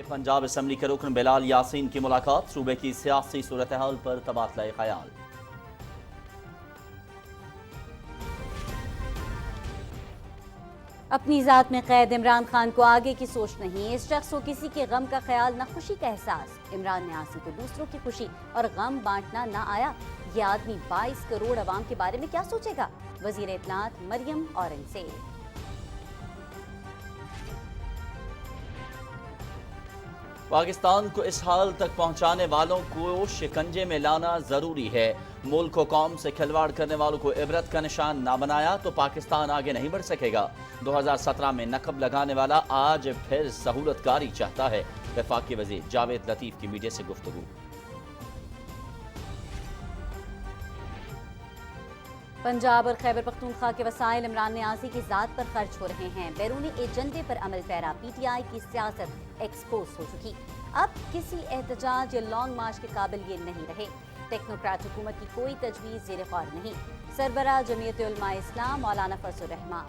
Punjab assembly के रुकन बिलाल यासीन की मुलाकात, सूबे की सियासी सूरत हाल पर तबादला ख्याल। अपनी ज़ात में कैद इमरान खान को आगे की सोच नहीं, इस शख्स को किसी के गम का ख्याल न खुशी का एहसास। इमरान न्यासी को दूसरों की खुशी और गम बांटना न आया। ये आदमी 22 करोड़ अवाम के बारे में क्या सोचेगा? वजीर इत्तलात मरियम औरंगज़ेब। पाकिस्तान को इस हाल तक पहुंचाने वालों को शिकंजे में लाना जरूरी है। मुल्क व कौम से खिलवाड़ करने वालों को इबरत का निशान ना बनाया तो पाकिस्तान आगे नहीं बढ़ सकेगा। 2017 में नकब लगाने वाला आज फिर सहूलतकारी चाहता है। वफाकी वजीर जावेद लतीफ की मीडिया से गुफ्तगू। पंजाब और खैबर पख्तूनख्वा के वसाइल इमरान न्यासी की ज़ात पर खर्च हो रहे हैं। बैरूनी एजेंडे पर अमल पैरा पीटीआई की सियासत एक्सपोज हो चुकी। अब किसी एहतजाज या लॉन्ग मार्च के काबिल ये नहीं रहे। टेक्नोक्रेट हुकूमत की कोई तजवीज़ ज़ेर गौर नहीं। सरबराह जमीयत उलमा इस्लाम मौलाना फजलुर रहमान।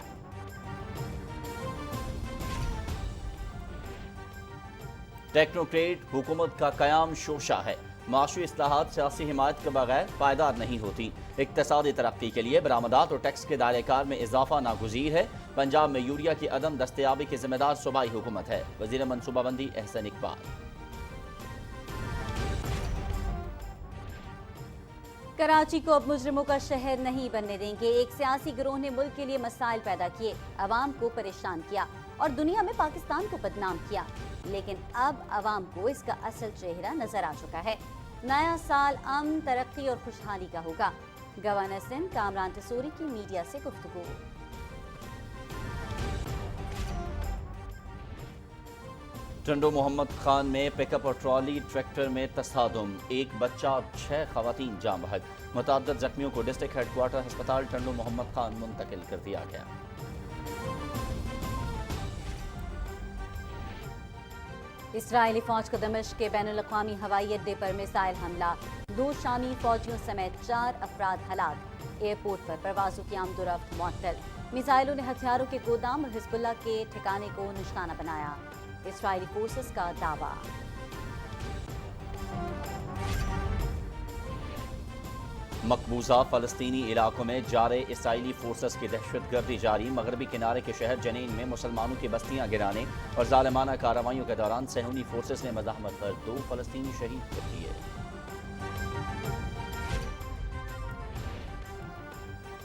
टेक्नोक्रेट हुकूमत का कयाम शोशा है। माशी इस्लाहात सियासी हिमायत के बगैर पायदार नहीं होती। इक्तसादी तरक्की के लिए बरामदात और टैक्स के दायरे कार में इजाफा नागुज़ीर है। पंजाब में यूरिया की अदम दस्तयाबी की जिम्मेदार सूबाई हुकूमत है। वजीर मनसूबाबंदी एहसन इकबाल। कराची को अब मुजरिमों का शहर नहीं बनने देंगे। एक सियासी गिरोह ने मुल्क के लिए मसाइल पैदा किए, अवाम को परेशान किया और दुनिया में पाकिस्तान को बदनाम किया। लेकिन अब अवाम को इसका असल चेहरा नजर आ चुका है। नया साल अमन, तरक्की और खुशहाली का होगा। गवर्नर सिंध कामरान तसूरी की मीडिया से गुफ्तगू। टंडो मोहम्मद खान में पिकअप और ट्रॉली ट्रैक्टर में तसादुम, एक बच्चा और 6 खवातीन जाम बहक। मुतअद्दिद जख्मियों को डिस्ट्रिक्ट हेडक्वार्टर अस्पताल टंडो मोहम्मद खान मुंतकिल कर दिया गया। इसराइली फौज का दमिश्क के बैनुल-अक़वामी हवाई अड्डे पर मिसाइल हमला, 2 शामी फौजियों समेत 4 अफराद हलाक। एयरपोर्ट पर परवाजों की आमदोरफ्त मुअत्तल। मिसाइलों ने हथियारों के गोदाम और हिजबुल्लाह के ठिकाने को निशाना बनाया। इसराइली फोर्सेस का दावा। मकबूजा फलस्तीनी इलाकों में जारे इसराइली फोर्सेस की दहशतगर्दी जारी। मगरबी किनारे के शहर जनीन में मुसलमानों की बस्तियां गिराने और जालिमाना कार्रवाइयों के दौरान सहूनी फोर्सेस ने मज़ाहमत कर 2 फलस्तीनी शहीद कर दिए।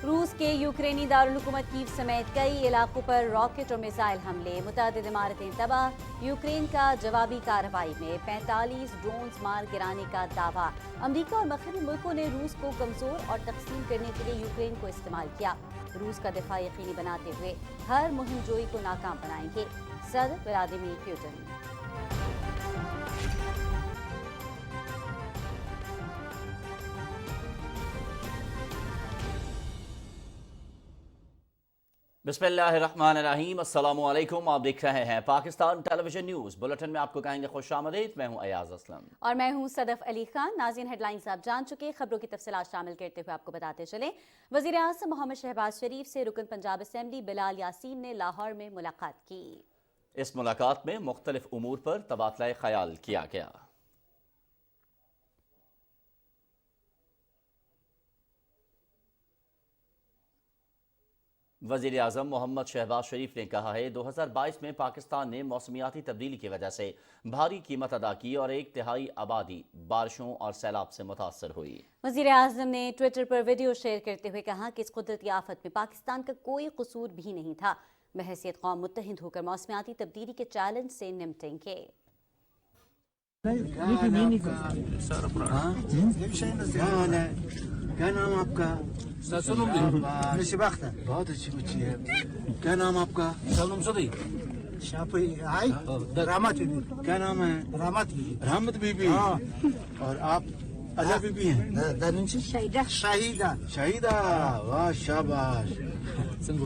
रूस के यूक्रेनी दारुल हुकूमत कीव समेत कई इलाकों पर रॉकेट और मिसाइल हमले, मुतअद्दिद इमारतें तबाह। यूक्रेन का जवाबी कार्रवाई में 45 ड्रोन्स मार गिराने का दावा। अमरीका और मगरबी मुल्कों ने रूस को कमजोर और तकसीम करने के लिए यूक्रेन को इस्तेमाल किया। रूस का दिफा यकीनी बनाते हुए हर मुहिम जोई को नाकाम बनाएंगे सदर व्लादिमीर पुतिन। बिस्मिल्लाहिर्रहमानिर्रहीम, अस्सलामु अलैकुम। आप देख रहे हैं पाकिस्तान टेलीविजन न्यूज़। बुलेटिन में आपको कहेंगे खुशामदीद। मैं हूं अयाज असलम और मैं हूं सदफ अली खान। नाज़रीन, हेडलाइंस आप जान चुके। खबरों की तफसीलात शामिल करते हुए आपको बताते चले। वज़ीर आज़म मोहम्मद शहबाज शरीफ से रुकन पंजाब असम्बली बिलाल यासीन ने लाहौर में मुलाकात की। इस मुलाकात में मुख्तलिफ उमूर पर तबादला ख्याल किया गया। वज़ीर आज़म मोहम्मद शहबाज शरीफ ने कहा है 2022 में पाकिस्तान ने मौसमियाती तब्दीली की वजह से भारी कीमत अदा की और 1/3 आबादी बारिशों और सैलाब से मुतासर हुई। वज़ीर आज़म ने ट्विटर पर वीडियो शेयर करते हुए कहा कि इस कुदरती आफत में पाकिस्तान का कोई कसूर भी नहीं था। बहैसियत कौम मुत्तहिद होकर मौसमियाती तब्दीली के चैलेंज से निपटेंगे। क्या नाम आपका? बहुत अच्छी बच्ची है। क्या नाम आपका? क्या नाम है? रहमत बीबी। और आप अजा बीबी हैं? शाहिदा। शाहिदा, वाह शाबाश।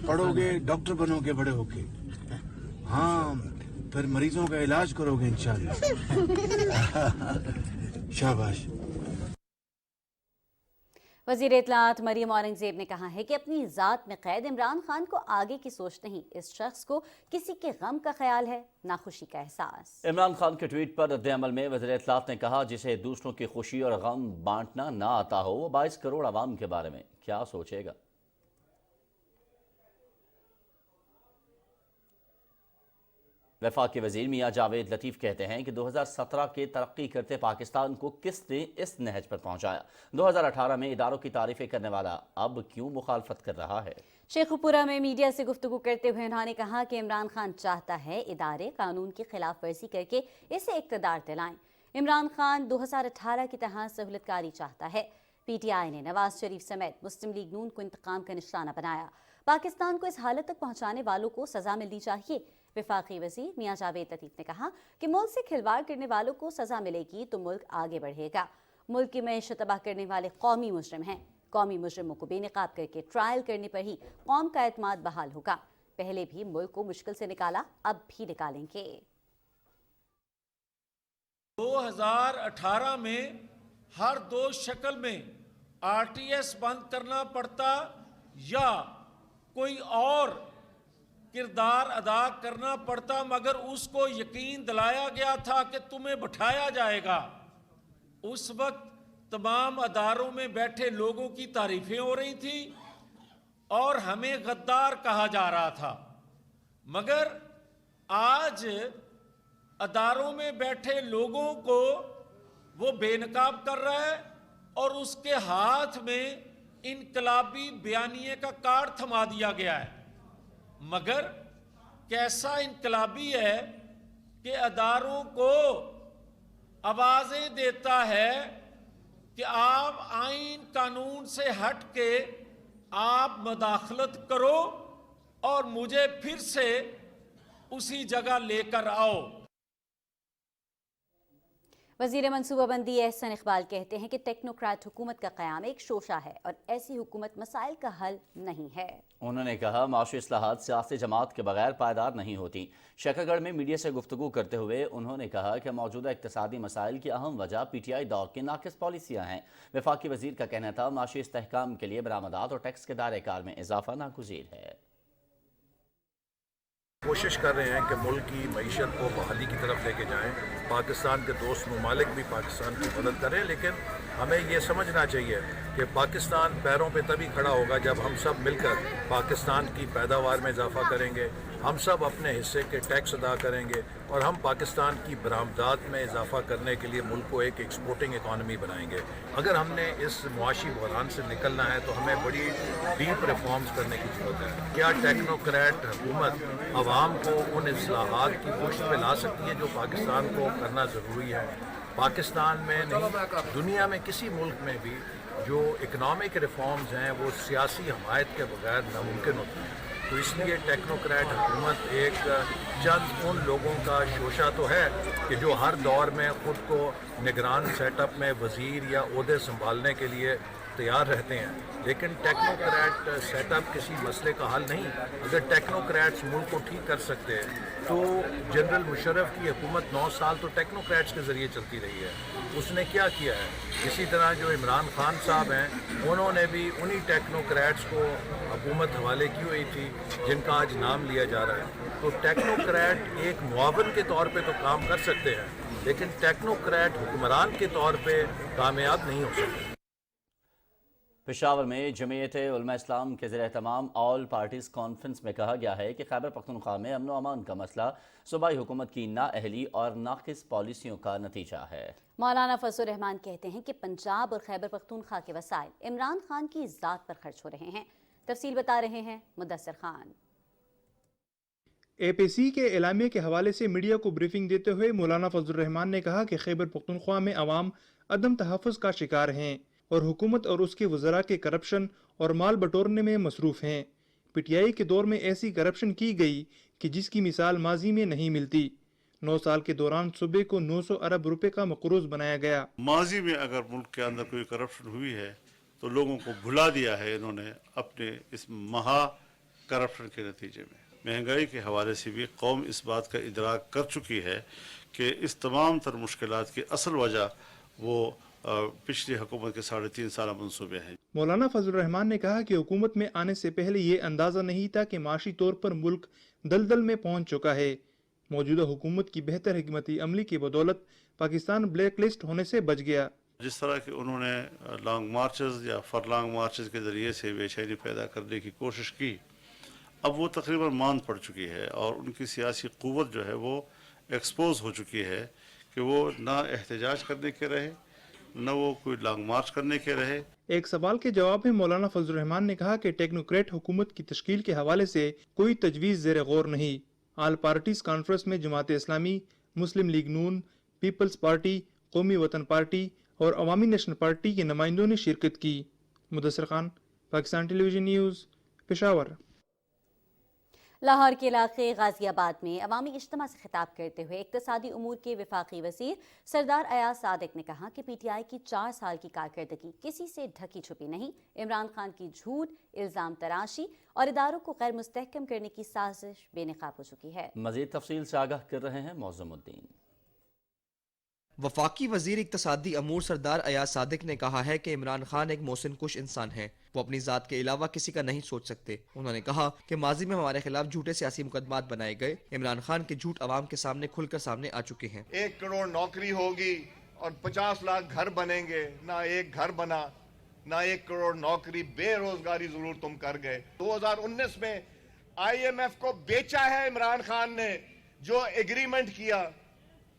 पढ़ोगे, डॉक्टर बनोगे बड़े होके। हाँ, फिर मरीजों का इलाज करोगे इंशाल्लाह। शाबाश। वज़ीर इत्तलाआत मरियम औरंगज़ेब ने कहा है कि अपनी ज़ात में कैद इमरान खान को आगे की सोच नहीं, इस शख्स को किसी के गम का ख्याल है, ना खुशी का एहसास। इमरान खान के ट्वीट पर रद्द-ए-अमल में वज़ीर इत्तलाआत ने कहा, जिसे दूसरों की खुशी और गम बांटना ना आता हो, वो 22 करोड़ आवाम के बारे में क्या सोचेगा। वफाकी वज़ीर मियाँ जावेद लतीफ़ कहते हैं कि 2017 के तरक्की करते पाकिस्तान को किसने इस नहज पर पहुँचाया। 2018 में इदारों की तारीफ़ें करने वाला अब क्यों मुखालफत कर रहा है। शेखुपुरा में मीडिया से गुफ्तगू करते हुए उन्होंने कहा कि इमरान खान चाहता है इदारे कानून की खिलाफ वर्जी करके इसे इक़्तिदार दिलाएं। इमरान खान 2018 की तरह सहूलतकारी चाहता है। PTI ने नवाज शरीफ समेत मुस्लिम लीग नून को इंतकाम का निशाना बनाया। पाकिस्तान को इस हालत तक पहुँचाने वालों को सज़ा मिलनी चाहिए। वफाकी वज़ीर मियाँ जावेद लतीफ़ ने कहा कि मुल्क से खिलवाड़ करने वालों को सज़ा मिलेगी तो मुल्क आगे बढ़ेगा। मुल्क की मईशत तबाह करने वाले कौमी मुजरिम हैं। कौमी मुजरिमों को बेनकाब करके ट्रायल करने पर ही कौम का एतमाद बहाल होगा। पहले भी मुल्क को मुश्किल से निकाला, अब भी निकालेंगे। 2018 में हर 2 शक्ल में RTS बंद करना पड़ता या कोई और किरदार अदा करना पड़ता, मगर उसको यकीन दिलाया गया था कि तुम्हें बिठाया जाएगा। उस वक्त तमाम अदारों में बैठे लोगों की तारीफें हो रही थी और हमें गद्दार कहा जा रहा था, मगर आज अदारों में बैठे लोगों को वो बेनकाब कर रहा है और उसके हाथ में इनकलाबी बयानिए का कार्ड थमा दिया गया है। मगर कैसा इनकलाबी है कि अदारों को आवाजें देता है कि आप आइन कानून से हट के आप मदाखलत करो और मुझे फिर से उसी जगह लेकर आओ। वज़ीर मनसूबाबंदी एहसन इकबाल कहते हैं कि टेक्नोक्रेट हुकूमत का क़याम एक शोशा है और ऐसी हुकूमत मसाइल का हल नहीं है। उन्होंने कहा, माशी इस्लाहात सियासी जमात के बगैर पायदार नहीं होती। शकरगढ़ में मीडिया से गुफ्तगू करते हुए उन्होंने कहा कि मौजूदा इक़्तिसादी मसाइल की अहम वजह PTI दौर की नाकिस पॉलिसियाँ हैं। वफाकी वज़ीर का कहना था, माशी इस्तेहकाम के लिए बरामदात और टैक्स के दायरे कार में इजाफा नागुज़ीर है। कोशिश कर रहे हैं कि मुल्क की मईशत को बहाली की तरफ लेके जाएं। पाकिस्तान के दोस्त ममालिक भी पाकिस्तान की मदद करें, लेकिन हमें ये समझना चाहिए कि पाकिस्तान पैरों पे तभी खड़ा होगा जब हम सब मिलकर पाकिस्तान की पैदावार में इजाफा करेंगे, हम सब अपने हिस्से के टैक्स अदा करेंगे और हम पाकिस्तान की बरामदात में इजाफा करने के लिए मुल्क को एक एक्सपोर्टिंग इकॉनमी बनाएंगे। अगर हमने इस मुआशी बहरान से निकलना है तो हमें बड़ी डीप रिफॉर्म्स करने की ज़रूरत है। क्या टेक्नोक्रेट हुकूमत आवाम को उन इस्लाहात की पुष्ट पे ला सकती है जो पाकिस्तान को करना ज़रूरी है? पाकिस्तान में नहीं, दुनिया में किसी मुल्क में भी जो इकनॉमिक रिफॉर्म्स हैं वो सियासी हमायत के बगैर नामुमकिन होती हैं। तो इसलिए टेक्नोक्रेट हुकूमत एक चंद उन लोगों का शोशा तो है कि जो हर दौर में ख़ुद को निगरान सेटअप में वज़ीर या ओहदे संभालने के लिए तैयार रहते हैं, लेकिन टेक्नोक्रेट सेटअप किसी मसले का हल नहीं। अगर टेक्नोक्रेट्स मुल्क को ठीक कर सकते हैं तो जनरल मुशर्रफ की हुकूमत 9 साल तो टेक्नोक्रेट्स के ज़रिए चलती रही है। उसने क्या किया है? इसी तरह जो इमरान खान साहब हैं, उन्होंने भी उन्हीं टेक्नोक्रेट्स को हुकूमत हवाले की हुई थी जिनका आज नाम लिया जा रहा है। तो टेक्नोक्रेट एक मुआवन के तौर पे तो काम कर सकते हैं, लेकिन टेक्नोक्रेट हुक्मरान के तौर पे कामयाब नहीं हो सकते। पेशावर में जमीयत उलमा इस्लाम के ज़रिए तमाम ऑल पार्टीज़ कॉन्फ्रेंस में कहा गया है कि खैबर पख्तूनख्वा में अमन व अमान का मसला सूबाई हुकूमत की नाअहली और नाकिस पॉलिसियों का नतीजा है। मौलाना फजल रहमान कहते हैं कि पंजाब और खैबर पख्तूनख्वा के वसाइल इमरान खान की ज़ात पर खर्च हो रहे हैं। तफसील बता रहे हैं मुदस्सिर खान। APC के एलामिया के हवाले से मीडिया को ब्रीफिंग देते हुए मौलाना फजल रहमान ने कहा कि खैबर पख्तूनख्वा में अवाम अदम तहफ़्फ़ुज़ का शिकार हैं और हुकूमत और उसके वज़रा के करप्शन और माल बटोरने में मसरूफ़ हैं। PTI के दौर में ऐसी करप्शन की गई कि जिसकी मिसाल माजी में नहीं मिलती। 9 साल के दौरान सूबे को 900 अरब रुपए का मक़रूज़ बनाया गया। माजी में अगर मुल्क के अंदर कोई करप्शन हुई है तो लोगों को भुला दिया है इन्होंने अपने इस महा करप्शन के नतीजे में। महंगाई के हवाले से भी कौम इस बात का इदराक कर चुकी है कि इस तमाम तर मुश्किलात की असल वजह वो पिछली हुकूमत के 3.5 साल मंसूबे हैं। मौलाना फजल रहमान ने कहा कि हुकूमत में आने से पहले ये अंदाजा नहीं था कि माशी तौर पर मुल्क दलदल में पहुंच चुका है। मौजूदा हुकूमत की बेहतर हिकमती अमली की बदौलत पाकिस्तान ब्लैक लिस्ट होने से बच गया। जिस तरह के उन्होंने लॉन्ग मार्चेस या फरलॉन्ग मार्चेस के ज़रिए से बेचैनी पैदा करने की कोशिश की, अब वो तकरीबन मांद पड़ चुकी है और उनकी सियासी क़ुव्वत जो है वो एक्सपोज हो चुकी है कि वो ना एहतजाज करने के रहे, न वो कोई लॉन्ग मार्च करने के रहे। एक सवाल के जवाब में मौलाना फजल रहमान ने कहा कि टेक्नोक्रेट हुकूमत की तश्कील के हवाले से कोई तजवीज़ ज़ेर गौर नहीं। आल पार्टीज कॉन्फ्रेंस में जमात इस्लामी, मुस्लिम लीग नून, पीपल्स पार्टी, कौमी वतन पार्टी और अवामी नेशनल पार्टी के नुमाइंदों ने शिरकत की। Mudassir Khan, Pakistan television news, Peshawar. लाहौर के इलाके गाजियाबाद में अवामी इज्तिमा से खिताब करते हुए इक्तिसादी उमूर के वफाकी वज़ीर सरदार अयाज सादिक ने कहा कि PTI की 4 साल की कारकर्दगी किसी से ढकी छुपी नहीं। इमरान खान की झूठ, इल्ज़ाम तराशी और इदारों को गैर मुस्तहकम करने की साजिश बेनकाब हो चुकी है। मज़ीद तफसील से आगाह कर रहे हैं मौज़मुद्दीन। वफाकी वजीर इक्तसादी अमूर सरदार अयाज सादिक ने कहा है कि इमरान खान एक मोहसिन कुश इंसान है, वो अपनी ज़ात के अलावा किसी का नहीं सोच सकते। उन्होंने कहा कि माजी में हमारे खिलाफ झूठे सियासी मुकदमात बनाए गए। इमरान खान के झूठ अवाम के सामने खुलकर सामने आ चुके हैं। 1 करोड़ नौकरी होगी और 50 लाख घर बनेंगे, ना एक घर बना, ना 1 करोड़ नौकरी, बेरोजगारी जरूर तुम कर गए। 2019 में IMF को बेचा है इमरान खान ने, जो एग्रीमेंट किया,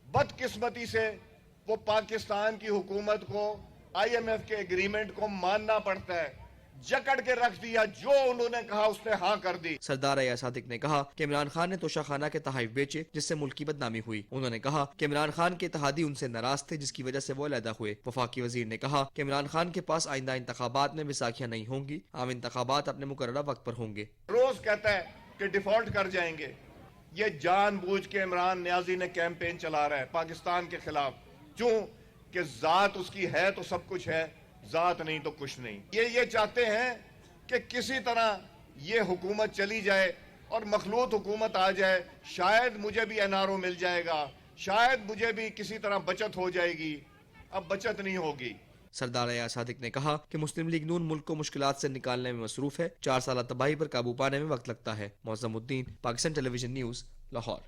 बदकिस्मती से वो पाकिस्तान की हुकूमत को IMF के एग्रीमेंट को मानना पड़ता है। जकड़ के रख दिया, जो उन्होंने कहा उसने हाँ कर दी। सरदार अयाज सादिक ने कहा कि इमरान खान ने तोशाखाना के तहाइफ बेचे, जिससे मुल्क की बदनामी हुई। उन्होंने कहा कि इमरान खान के इत्तेहादी उनसे नाराज थे, जिसकी वजह से वो अलहदा हुए। वफाकी वजीर ने कहा कि इमरान खान के पास आइंदा इंतखाबात में बैसाखियां नहीं होंगी, आम इंतखाबात अपने मुकर्ररा वक्त पर होंगे। रोज कहता है कि डिफॉल्ट कर जाएंगे। ये जानबूझ के इमरान न्याजी ने कैंपेन चला रहा है पाकिस्तान के खिलाफ, क्यों कि जात उसकी है तो सब कुछ है, जात नहीं तो कुछ नहीं। ये चाहते हैं कि किसी तरह ये हुकूमत चली जाए और मखलूत हुकूमत आ जाए, शायद मुझे भी NRO मिल जाएगा, शायद मुझे भी किसी तरह बचत हो जाएगी। अब बचत नहीं होगी। सरदार अयाज सादिक ने कहा कि मुस्लिम लीग नून मुल्क को मुश्किलात से निकालने में मसरूफ है। 4 साल तबाही पर काबू पाने में वक्त लगता है। मौज़मुद्दीन, पाकिस्तान टेलीविजन न्यूज़, लाहौर।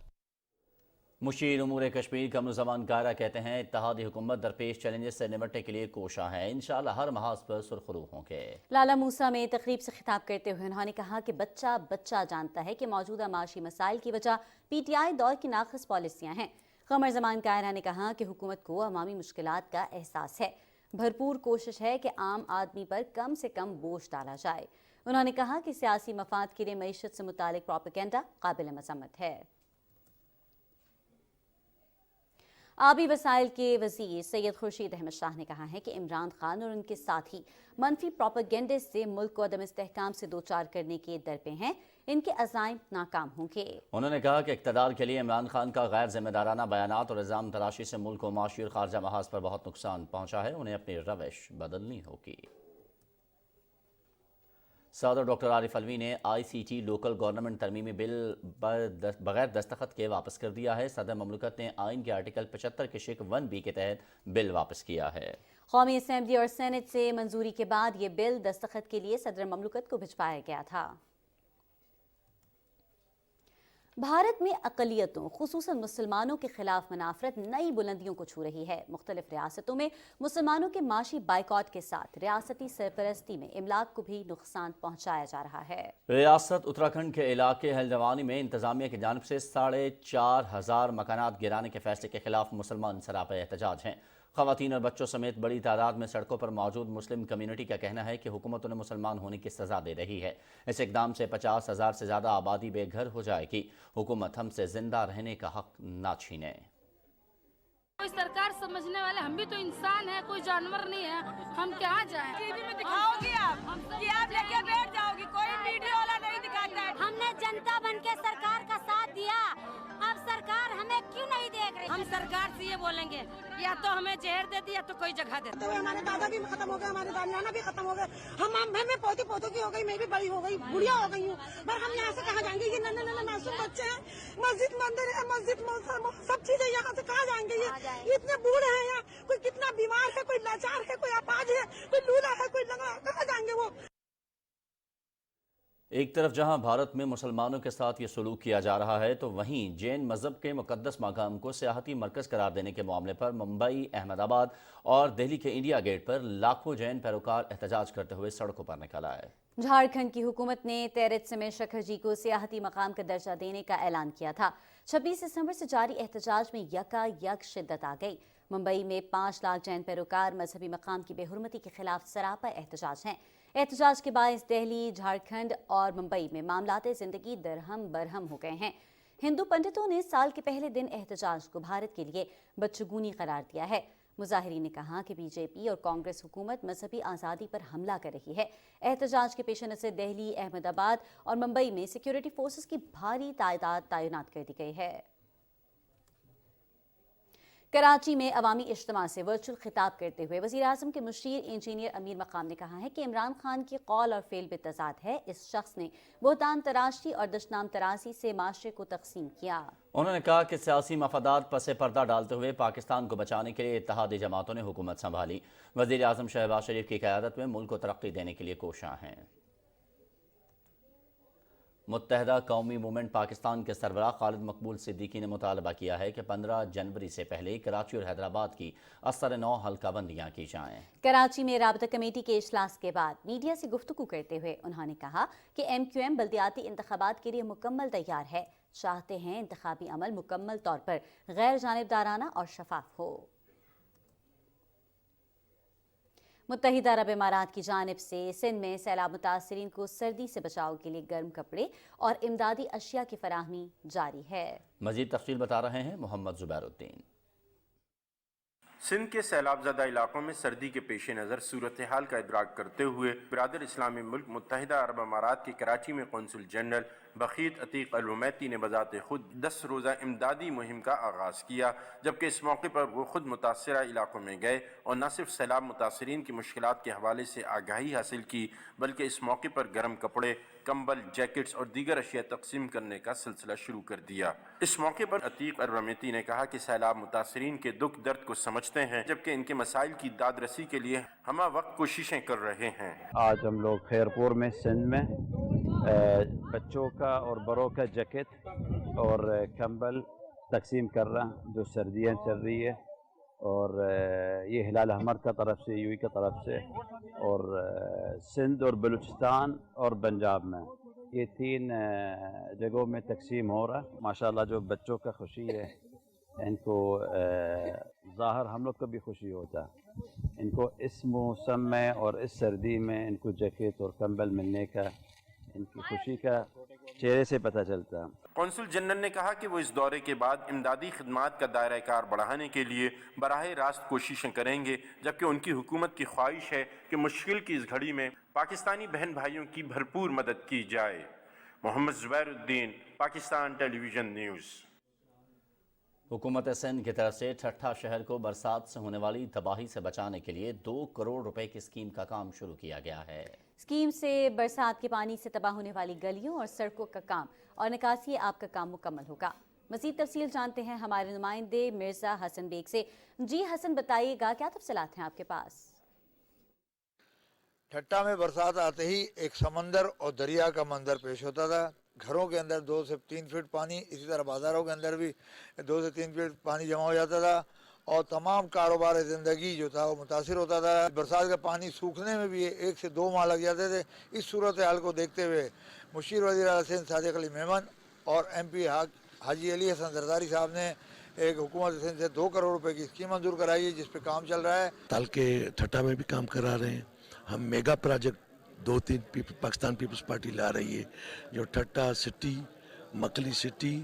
मुशीर उमूर कश्मीर कमरुज़्ज़मान कारा कहते हैं इत्तेहादी हुकूमत दरपेश चैलेंजेस से निपटने के लिए कोशा है। इंशाअल्लाह हर महाज पर सुरखरू होंगे। लाला मूसा में तकरीब से खिताब करते हुए उन्होंने कहा कि बच्चा बच्चा जानता है कि मौजूदा माशी मसाइल की वजह PTI दौर की नाक़िस पॉलिसियाँ हैं। कमरुज़्ज़मान कारा ने कहा कि हुकूमत को अवामी मुश्किलात का एहसास है, भरपूर कोशिश है कि आम आदमी पर कम से कम बोझ डाला जाए। उन्होंने कहा कि सियासी मफाद के लिए मईशत से मुतालिक प्रोपेगेंडा काबिल मज़म्मत है। आबी वसाइल के वज़ीर सैयद खुर्शीद अहमद शाह ने कहा है कि इमरान खान और उनके साथी मनफी प्रोपेगेंडे से मुल्क को अदम इस्तेहकाम से दो चार करने के दर पे हैं। इनके अज़ाइम नाकाम होंगे। उन्होंने कहा कि इक़्तिदार के लिए इमरान खान का गैर जिम्मेदाराना बयानात और इल्ज़ाम तराशी से मुल्क को माशी और खारजा महाज पर बहुत नुकसान पहुँचा है। उन्हें अपनी रविश बदलनी होगी। सदर डॉक्टर आरिफ अलवी ने ICT लोकल गवर्नमेंट तरमीमी बिल बगैर दस्तखत के वापस कर दिया है। सदर ममलकत ने आइन के आर्टिकल 75 के शिक 1B के तहत बिल वापस किया है। कौमी असम्बली और सेनेट से मंजूरी के बाद ये बिल दस्तखत के लिए सदर ममलकत को भिजवाया गया था। भारत में अक़लियतों खुसूसन मुसलमानों के खिलाफ मनाफरत नई बुलंदियों को छू रही है। मुख्तलिफ रियासतों में मुसलमानों के माशी बाइकॉट के साथ रियासती सरपरस्ती में इमलाक को भी नुकसान पहुंचाया जा रहा है। रियासत उत्तराखंड के इलाके हल्द्वानी में इंतजामिया की जानिब से 4,500 मकानात गिराने के फैसले के खिलाफ मुसलमान सरापा एहतजाज हैं। ख़वातीन और बच्चों समेत बड़ी तादाद में सड़कों पर मौजूद मुस्लिम कम्यूनिटी का कहना है कि हुकूमत उन्हें मुसलमान होने की सज़ा दे रही है। इस इक़दाम से 50,000 से ज़्यादा आबादी बेघर हो जाएगी। हुकूमत हमसे जिंदा रहने का हक ना छीने। कोई सरकार समझने वाले, हम भी तो इंसान है, कोई जानवर नहीं है। हम क्या जाएं? टीवी में दिखाओगी आप कि आप लेके बैठ जाओगी, कोई वीडियो वाला नहीं दिखाता है। हमने जनता बनके सरकार का साथ दिया, अब सरकार हमें क्यों नहीं देख रही? हम सरकार से ये बोलेंगे, या तो हमें जहर देती या तो कोई जगह देती। तो हमारे दादा भी खत्म हो गए, हमारे नाना भी खत्म हो गए, हम पोती पोतों की हो गई, मैं भी बड़ी हो गई, बुढ़िया हो गई हूँ, पर हम यहाँ से कहाँ जाएंगे? ये नन्हे नन्हे मासूम बच्चे हैं, मस्जिद मंदिर है, मस्जिद सब चीजें यहाँ से कहाँ जाएंगे ये इतने बूढ़े हैं यहाँ, कोई कितना बीमार है, कोई लाचार है, कोई अपाहिज है, कोई लूला है, कोई लंगड़ा, कहाँ जाएंगे वो। एक तरफ जहां भारत में मुसलमानों के साथ ये सलूक किया जा रहा है तो वहीं जैन मज़हब के मुक़द्दस मकाम को सियाहती मरकज़ करार देने के मामले पर मुंबई, अहमदाबाद और दिल्ली के इंडिया गेट पर लाखों जैन पैरोकार एहतजाज करते हुए सड़कों पर निकल आए। झारखंड की हुकूमत ने तेरथ समेत शखर जी को सियाहती मकाम का दर्जा देने का ऐलान किया था। 26 दिसंबर से जारी एहतजाज में यकायक शिद्दत आ गई। मुंबई में 5 लाख जैन पैरोकार मजहबी मकाम की बेहुरमती के खिलाफ सरापा एहतजाज हैं। एहतजाज के बायस दिल्ली, झारखंड और मुंबई में मामलाते जिंदगी दरहम बरहम हो गए हैं। हिंदू पंडितों ने साल के पहले दिन एहतजाज को भारत के लिए बदशगुनी करार दिया है। मुजाहिरीन ने कहा कि बीजेपी और कांग्रेस हुकूमत मजहबी आज़ादी पर हमला कर रही है। एहतजाज के पेश नज़र दिल्ली, अहमदाबाद और मुंबई में सिक्योरिटी फोर्सेस की भारी तादाद तैनात कर दी गई है। कराची में अवामी इज्तिमा से वर्चुअल खिताब करते हुए वज़ीर आज़म के मुशीर इंजीनियर अमीर मकाम ने कहा है कि इमरान खान की कौल और फेल बेतज़ाद है। इस शख्स ने बोहतान तराशी और दशनाम तराशी से माशरे को तकसीम किया। उन्होंने कहा कि सियासी मफादात पसे पर्दा डालते हुए पाकिस्तान को बचाने के लिए इत्तेहादी जमातों ने हुकूमत संभाली। वज़ीर आज़म शहबाज शरीफ की क़यादत में मुल्क को तरक्की देने के लिए कोशां हैं। मुत्तहदा कौमी मूवमेंट पाकिस्तान के सरबराह खालिद मकबूल सिद्दीकी ने मुतालबा किया है कि 15 जनवरी से पहले कराची और हैदराबाद की असर नौ हल्का बंदियाँ की जाएँ। कराची में राबता कमेटी के इजलास के बाद मीडिया से गुफ्तगू करते हुए उन्होंने कहा कि MQM बल्दियाती इंतखाबात के लिए मुकम्मल तैयार है। चाहते हैं इंतखाबी अमल मुकम्मल तौर पर गैर जानिबदाराना और शफाफ हो। मुत्तहिदा अरब इमारात की जानिब से सिंध में सैलाब मुतासरीन को सर्दी से बचाव के लिए गर्म कपड़े और इमदादी अशिया की फराहमी जारी है। मजीद तफसील बता रहे हैं मोहम्मद जुबैरुद्दीन। सिंध के सैलाबज़दा इलाकों में सर्दी के पेश नज़र सूरत हाल का इदराक करते हुए बिरादर इस्लामी मुल्क मुत्तहिदा अरब अमारात के कराची में कौंसल जनरल बखीत अतीक अल-उमैती ने बज़ाते खुद 10 रोज़ा इमदादी मुहिम का आगाज़ किया, जबकि इस मौके पर वो खुद मुतासरा इलाकों में गए और न सिर्फ सैलाब मुतासरीन की मुश्किलात के हवाले से आगाही हासिल की, बल्कि इस मौके पर गर्म कपड़े, कंबल, जैकेट्स और दीगर अशिया तकसीम करने का सिलसिला शुरू कर दिया। इस मौके पर अतीक अल-उमैती ने कहा कि सैलाब मुतासरीन के दुख दर्द को समझते हैं, जबकि इनके मसाइल की दाद रसी के लिए हमा वक्त कोशिशें कर रहे हैं। आज हम लोग खैरपुर में सिंध में बच्चों का और बड़ों का जैकेट और कंबल तकसीम कर रहा हैं जो सर्दियाँ चल रही है, और ये हिलाल अहमर का तरफ से, यूई का तरफ से, और सिंध और बलूचिस्तान और पंजाब में ये 3 जगहों में तकसीम हो रहा है। माशाल्लाह जो बच्चों का खुशी है इनको ज़ाहिर हम लोग को भी खुशी होता है। इनको इस मौसम में और इस सर्दी में इनको जैकेट और कंबल मिलने का इनकी खुशी का चेहरे से पता चलता है। कौंसल जनरल ने कहा कि वो इस दौरे के बाद इमदादी खिदमात का दायरा कार बढ़ाने के लिए बराह रास्त कोशिशें करेंगे, जबकि उनकी हुकूमत की ख्वाहिश है कि मुश्किल की इस घड़ी में पाकिस्तानी बहन भाइयों की भरपूर मदद की जाए। Mohammad Zubairuddin, Pakistan television news. हुकूमत सिंध की तरफ से ठट्ठा शहर को बरसात से होने वाली तबाही से बचाने के लिए 2 करोड़ रुपए की स्कीम का काम शुरू किया गया है। स्कीम से बरसात के पानी से तबाह होने वाली गलियों और सड़कों का काम और निकासी आब का काम मुकम्मल होगा। मज़ीद तफसील जानते हैं हमारे नुमाइंदे मिर्ज़ा हसन बेग से। जी हसन, बताइएगा क्या तफसीलात हैं आपके पास? ठट्टा में बरसात आते ही एक समंदर और दरिया का मंजर पेश होता था। घरों के अंदर 2 से 3 फीट पानी, इसी तरह बाज़ारों के अंदर भी 2 से 3 फीट पानी जमा हो जाता था और तमाम कारोबार ज़िंदगी जो था वो मुतासिर होता था। बरसात का पानी सूखने में भी 1 से 2 माह लग जाते थे। इस सूरत हाल को देखते हुए मुशीर वज़ीर आला सिंध सादिक अली मेमन और MP हाजी अली हसन जरदारी साहब ने एक हुकूमत सिंध से 2 करोड़ रुपए की स्कीम मंजूर कराई है, जिस पे काम चल रहा है। ताल के ठट्टा में भी काम करा रहे हैं हम। मेगा प्रोजेक्ट 2-3 पाकिस्तान पीपल्स पार्टी ला रही है, जो ठट्टा सिटी, मकली सिटी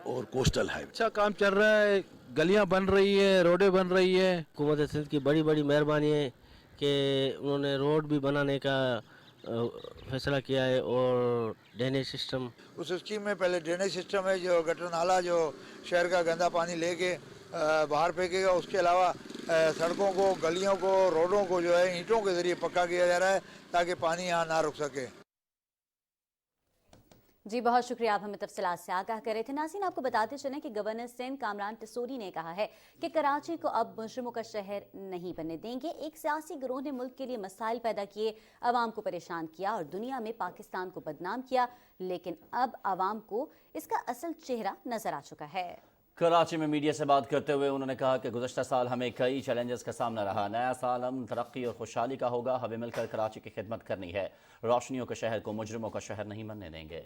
और कोस्टल हाईवे। अच्छा काम चल रहा है, गलियां बन रही है, रोडें बन रही है। हुकूमत सिंध की बड़ी बड़ी मेहरबानी है कि उन्होंने रोड भी बनाने का फैसला किया है और ड्रेनेज सिस्टम। उस स्कीम में पहले ड्रेनेज सिस्टम है, जो गटर नाला जो शहर का गंदा पानी लेके बाहर फेंकेगा। उसके अलावा सड़कों को, गलियों को, रोडों को जो है ईंटों के जरिए पक्का किया जा रहा है ताकि पानी यहाँ ना रुक सके। जी बहुत शुक्रिया, आप हमें तफसीलात से आगाह कर रहे थे। नाज़रीन, आपको बताते चलें कि गवर्नर सिंध कामरान टिसोरी ने कहा है कि कराची को अब मुजरिमों का शहर नहीं बनने देंगे। एक सियासी गिरोह ने मुल्क के लिए मसाइल पैदा किए, आवाम को परेशान किया और दुनिया में पाकिस्तान को बदनाम किया, लेकिन अब आवाम को इसका असल चेहरा नजर आ चुका है। कराची में मीडिया से बात करते हुए उन्होंने कहा कि गुज़श्ता साल हमें कई चैलेंजेस का सामना रहा। नया साल अमन, तरक्की और खुशहाली का होगा। हमें मिलकर कराची की खिदमत करनी है। रोशनियों के शहर को मुजरिमों का शहर नहीं बनने देंगे।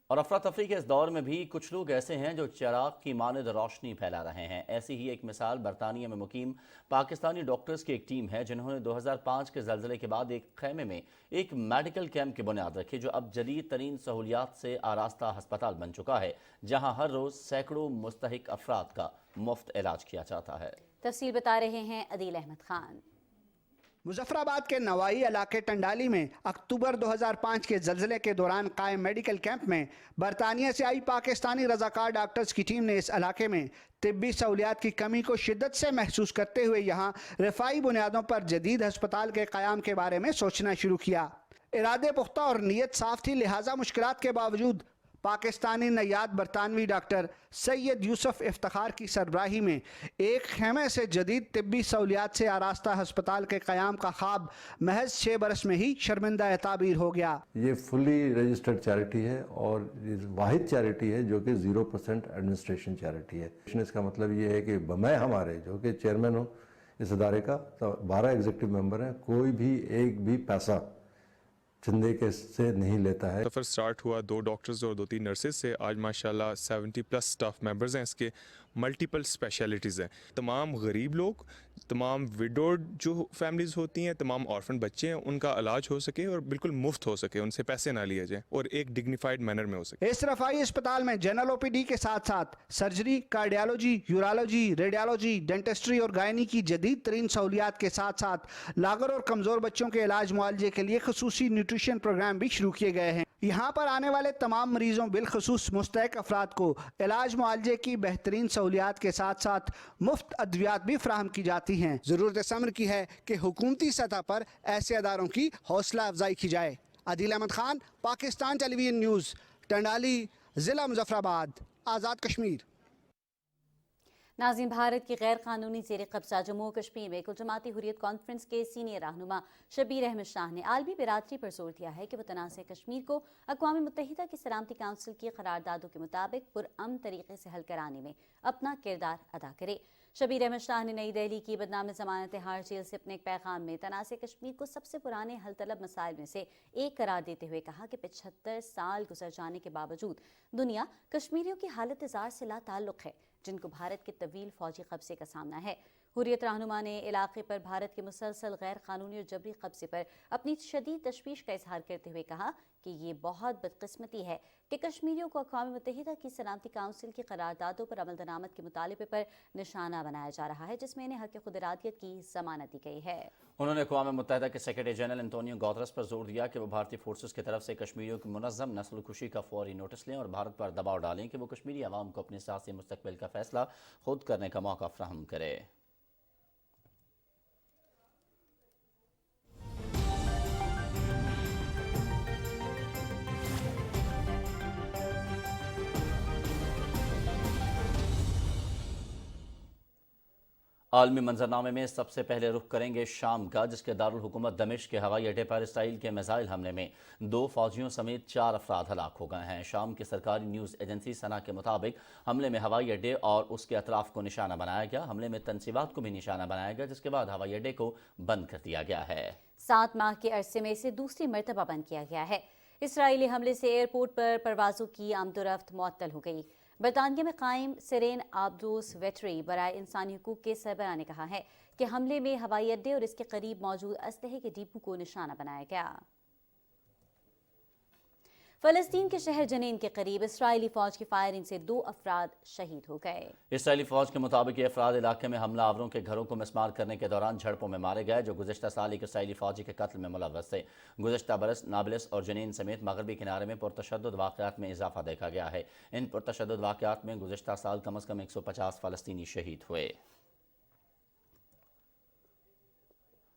और अफरा तफरी के इस दौर में भी कुछ लोग ऐसे हैं जो चिराग की मानद रोशनी फैला रहे हैं। ऐसी ही एक मिसाल बरतानिया में मुकीम पाकिस्तानी डॉक्टर्स की एक टीम है, जिन्होंने 2005 के ज़लज़ले के बाद एक खैमे में एक मेडिकल कैंप की बुनियाद रखी, जो अब जदीद तरीन सहूलियात से आरास्ता हस्पताल बन चुका है, जहाँ हर रोज़ सैकड़ों मुस्तहिक अफराद का मुफ्त इलाज किया जाता है। तफसील बता रहे हैं अदील अहमद खान। मुजफ्फराबाद के नवाई इलाके टंडाली में अक्टूबर 2005 के जल्जले के दौरान कायम मेडिकल कैंप में बरतानिया से आई पाकिस्तानी रजाकार डॉक्टर्स की टीम ने इस इलाके में तिब्बी सहूलियात की कमी को शिद्दत से महसूस करते हुए यहाँ रफ़ाई बुनियादों पर जदीद हस्पताल के क़याम के बारे में सोचना शुरू किया। इरादे पुख्ता और नीयत साफ थी, लिहाजा मुश्किलात के बावजूद पाकिस्तानी नयाद बरतानवी डॉक्टर सैयद यूसुफ इफ्तिखार की सरबराही में एक खेमे से जदीद तिब्बी सहूलियात से आरास्ता हस्पताल के क़याम का ख्वाब महज 6 बरस में ही शर्मिंदा ताबीर हो गया। ये फुली रजिस्टर्ड चैरिटी है और वाहिद चैरिटी है जो कि 0% एडमिनिस्ट्रेशन चैरिटी है। इसका मतलब ये है कि मैं हमारे जो कि चेयरमैन हूँ इस अदारे का, तो 12 एग्जीक्यूटिव मेंबर हैं, कोई भी एक भी पैसा चंदे के से नहीं लेता है। सफ़र स्टार्ट हुआ 2 डॉक्टर्स और 2-3 नर्सेज से। आज माशाल्लाह 70+ स्टाफ मेंबर्स हैं। इसके मल्टीपल स्पेशलिटीज़ हैं। तमाम गरीब लोग, तमाम विडोड जो फैमिलीज़ होती हैं, तमाम ऑर्फन बच्चे हैं, उनका इलाज हो सके और बिल्कुल मुफ्त हो सके, उनसे पैसे ना लिए जाए और एक डिग्निफाइड मैनर में हो सके। इस रफाई अस्पताल में जनरल OPD के साथ साथ surgery, cardiology, urology, radiology, dentistry और गायनी की जदीद तरीन सहूलियात के साथ साथ लागर और कमज़ोर बच्चों के इलाज मुआलजे के लिए खसूसी न्यूट्रिशन प्रोग्राम भी शुरू किए गए हैं। यहाँ पर आने वाले तमाम मरीजों बिलखसूस मुस्तहिक अफराद को इलाज मुआलजे की बेहतरीन सहूलियात के साथ साथ मुफ्त अद्वियात भी फराहम की जाती हैं। ज़रूरत इस अमर की है कि हुकूमती सतह पर ऐसे अदारों की हौसला अफजाई की जाए। आदिल अहमद खान, पाकिस्तान टेलीविजन न्यूज़, टंडाली, ज़िला मुजफ्फराबाद, आज़ाद कश्मीर। नाज़रीन, भारत की गैर कानूनी ज़ेर कब्जा जम्मू कश्मीर में कुल जमाती हुर्रियत कॉन्फ्रेंस के सीनियर रहनुमा शबीर अहमद शाह ने आलमी बिरादरी पर जोर दिया है कि वह तनाज़ कश्मीर को अक़वाम मुत्तहिदा की सलामती काउंसिल की करारदादों के मुताबिक पुरअमन तरीके से हल कराने में अपना किरदार अदा करे। शबीर अहमद शाह ने नई दिल्ली की बदनाम ज़मानत हार जेल से अपने एक पैगाम में तनाज़ कश्मीर को सबसे पुराने हल तलब मसाइल में से एक करार देते हुए कहा कि 75 साल गुजर जाने के बावजूद दुनिया कश्मीरियों की हालत ज़ार से ला ताल्लुक़ है, जिनको भारत के तवील फौजी कब्जे का सामना है। हुर्रियत रहनुमा ने इलाके पर भारत के मुसलसल गैर कानूनी और जबरी कब्जे पर अपनी शदीद तशवीश का इजहार करते हुए कहा कि ये बहुत बदकिस्मती है कि कश्मीरियों को अक़वाम मुत्तहिदा की सलामती काउंसिल की करारदादों पर अमल दरामद के मुतालिबे पर निशाना बनाया जा रहा है, जिसमें इन्हें हक़ खुद इरादियत की ज़मानत दी गई है। उन्होंने अक़वाम मुत्तहिदा के सेक्रेटरी जनरल एंटोनियो गुतेरेस पर जोर दिया कि वो भारतीय फोर्सेस की तरफ से कश्मीरियों की मुनज़्ज़म नस्लकुशी का फौरी नोटिस लें और भारत पर दबाव डालें कि वो कश्मीरी अवाम को अपने सियासी मुस्तक़बिल का फैसला खुद करने का मौका फराहम करे। आलमी मंजरनामे में सबसे पहले रुख करेंगे शाम का, जिसके दारुल हुकूमत दमिश्क के हवाई अड्डे पर इसराइल के मिसाइल हमले में 2 फौजियों समेत 4 अफराद हलाक हो गए हैं। शाम की सरकारी न्यूज़ एजेंसी सना के मुताबिक हमले में हवाई अड्डे और उसके अतराफ को निशाना बनाया गया। हमले में तनसीबात को भी निशाना बनाया गया, जिसके बाद हवाई अड्डे को बंद कर दिया गया है। 7 माह के अरसे में इसे दूसरी मरतबा बंद किया गया है। इसराइली हमले से एयरपोर्ट पर परवाज़ों की आमदोरफ्त मुअत्तल हो गई। बरतानिया में कायम सिरेन आब्दोस वेटरी बराए इंसानी हुकूक के सरबराह ने कहा है कि हमले में हवाई अड्डे और इसके करीब मौजूद असलहे के डिपो को निशाना बनाया गया। फ़लस्तीन के शहर जनीन के करीब इसराइली फौज की फायरिंग से 2 अफराद शहीद हो गए। इसराइली फौज के मुताबिक ये अफराद इलाके में हमला आवरों के घरों को मिसमार करने के दौरान झड़पों में मारे गए, जो गुज़श्ता साल एक इसराइली फौजी के कत्ल में मुलव्वस थे। गुज़श्ता बरस नाबलिस और जनीन समेत मगरबी किनारे में पुरतशद्दुद वाक़यात में इजाफा देखा गया है। इन पुरतशद्दुद वाक़यात में गुज़श्ता साल कम अज़ कम 150 फ़लस्तीनी शहीद हुए।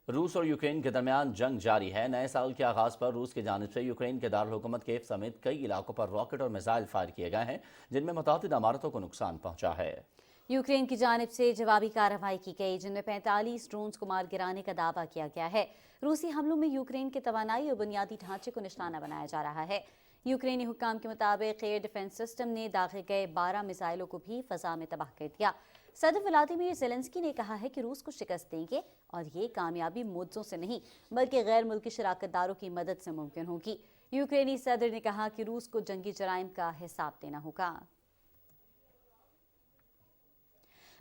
रूस और यूक्रेन के दरमियान जंग जारी है। नए साल के आगाज पर रूस की जानिब से यूक्रेन के दारुल-हुकूमत कीव समेत कई इलाकों पर रॉकेट और मिसाइल फायर किए गए हैं, जिनमें मुतादिद इमारतों को नुकसान पहुंचा है। यूक्रेन की जानिब से जवाबी कार्रवाई की गई, जिनमें 45 ड्रोन्स को मार गिराने का दावा किया गया है। रूसी हमलों में यूक्रेन के तवानाई और बुनियादी ढांचे को निशाना बनाया जा रहा है। यूक्रेनी हुक्काम के मुताबिक एयर डिफेंस सिस्टम ने दागे गए 12 मिसाइलों को भी फजा में तबाह कर दिया। सदर व्लादिमीर ज़ेलेंस्की ने कहा है कि रूस को शिकस्त देंगे और ये कामयाबी मुद्दों से नहीं बल्कि गैर मुल्की शराकतदारों की मदद से मुमकिन होगी। यूक्रेनी सदर ने कहा कि रूस को जंगी जराइम का हिसाब देना होगा।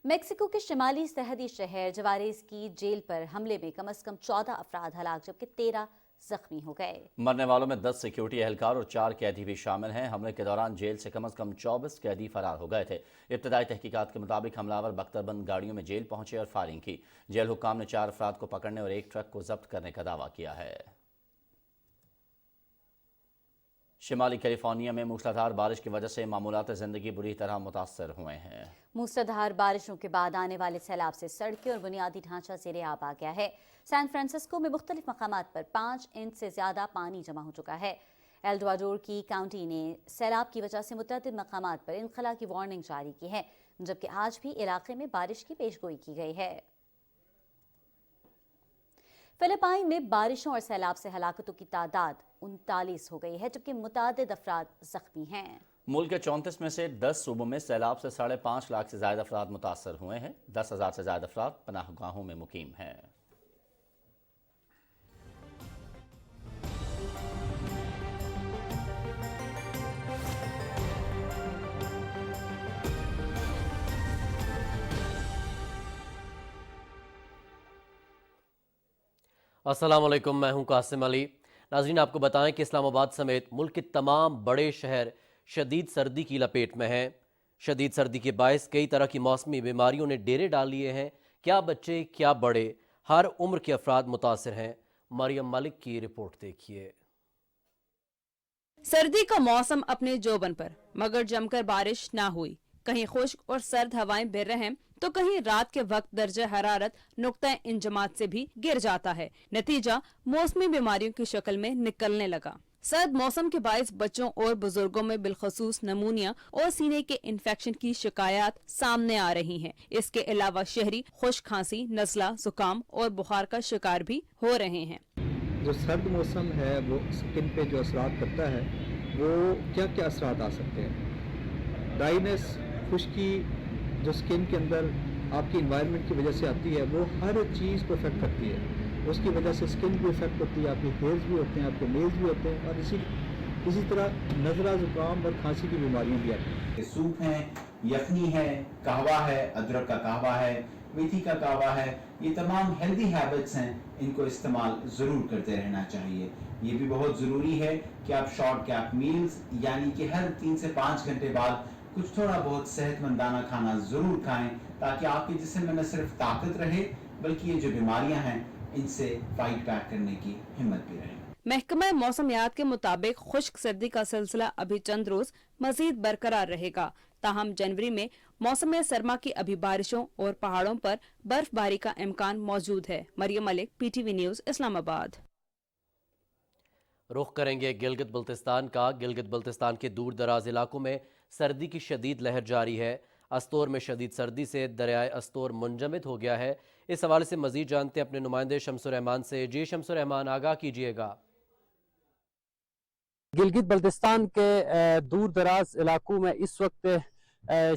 मेक्सिको के शिमाली सरहदी शहर जवारेज की जेल पर हमले में कम से कम 14 अफराद हलाक जबकि 13 जख्मी हो गए। मरने वालों में 10 सिक्योरिटी एहलकार और 4 कैदी भी शामिल हैं। हमले के दौरान जेल से कम 24 कैदी फरार हो गए थे। इब्तदाई तहकीकात के मुताबिक हमलावर बख्तरबंद गाड़ियों में जेल पहुंचे और फायरिंग की। जेल हुक्काम ने 4 अफराद को पकड़ने और एक ट्रक को जब्त करने का दावा किया है। शिमाली कैलिफोर्निया में मूसलाधार बारिश की वजह से मामूलात ज़िंदगी बुरी तरह मुतासर हुए हैं। मूसलाधार बारिशों के बाद आने वाले सैलाब से सड़कें और बुनियादी ढांचा ज़ेरे आब आ गया है। सैन फ्रांसिस्को में मुख्तलिफ मकामात पर 5 इंच से ज़्यादा पानी जमा हो चुका है। एल्डोराडो की काउंटी ने सैलाब की वजह से मुतअद्दिद मकामात पर इनखला की वार्निंग जारी की है, जबकि आज भी इलाके में बारिश की पेशगोई की गई है। फिलिपाइन में बारिशों और सैलाब से हलाकतों की तादाद 39 हो गई है, जबकि मुतादिद अफराद जख्मी हैं। मुल्क के 34 में से 10 सूबों में सैलाब से 5.5 लाख से ज्यादा अफराद मुतासर हुए हैं। 10,000 से ज्यादा अफराद पनाहगाहों में मुकीम हैं। अस्सलाम वालेकुम, मैं हूं कासिम अली। नाज़रीन, आपको बताएं कि इस्लामाबाद समेत मुल्क के तमाम बड़े शहर शदीद सर्दी की लपेट में हैं। शदीद सर्दी के बायस कई तरह की मौसमी बीमारियों ने डेरे डाल लिए हैं। क्या बच्चे क्या बड़े, हर उम्र के अफराद मुतासर हैं। मरियम मलिक की रिपोर्ट देखिए। सर्दी का मौसम अपने जोबन पर, मगर जमकर बारिश ना हुई। कहीं खुश्क और सर्द हवाएं बेरहम तो कहीं रात के वक्त दर्जा हरारत नुक्ता इंजमात से भी गिर जाता है। नतीजा मौसमी बीमारियों की शक्ल में निकलने लगा। सर्द मौसम के बायस बच्चों और बुजुर्गों में बिलखसूस नमूनिया और सीने के इन्फेक्शन की शिकायत सामने आ रही हैं। इसके अलावा शहरी खुश्क खांसी, नज़ला, जुकाम और बुखार का शिकार भी हो रहे हैं। जो सर्द मौसम है वो स्किन पे जो असरात करता है, वो क्या क्या असरात आ सकते हैं? ड्राइनेस, खुश्की जो स्किन के अंदर आपकी इन्वायरमेंट की वजह से आती है, वो हर चीज़ को इफेक्ट करती है। उसकी वजह से स्किन भी इफेक्ट होती है, आपके हेयर्स भी होते हैं, आपके नेल्स भी होते हैं, और इसी तरह नज़ला, जुकाम और खांसी की बीमारियां भी आती हैं। सूप है, यखनी है, कहवा है, अदरक का कहवा है, मेथी का कहवा है, ये तमाम हेल्दी हैबिट्स हैं, इनको इस्तेमाल ज़रूर करते रहना चाहिए। ये भी बहुत ज़रूरी है कि आप शॉर्ट कैप मील्स यानी कि हर 3 से 5 घंटे बाद कुछ थोड़ा बहुत सेहतमंदाना खाना ज़रूर खाएं, ताकि आपके जिस्म में न सिर्फ ताकत रहे बल्कि ये जो बीमारियां हैं इनसे फाइट बैक करने की हिम्मत भी रहे। महकमा मौसमियात के मुताबिक खुश्क सर्दी का सिलसिला अभी चंद रोज मजीद बरकरार रहेगा। ताहम जनवरी में मौसम सरमा की अभी बारिशों और पहाड़ों पर बर्फबारी का इम्कान मौजूद है। Maryam Malik, PTV news, Islamabad. रुख करेंगे गिलगित बल्तिस्तान का। गिलगित बल्तिस्तान के दूर दराज इलाकों में सर्दी की शदीद लहर जारी है। अस्तोर में शदीद सर्दी से दरियाए अस्तोर मुंजमद हो गया है। इस हवाले से मजीद जानते हैं अपने नुमाइंदे शम्सुर रहमान से। जी शम्सुर रहमान, आगाह कीजिएगा। गिलगित बल्तिस्तान के दूर दराज इलाकों में इस वक्त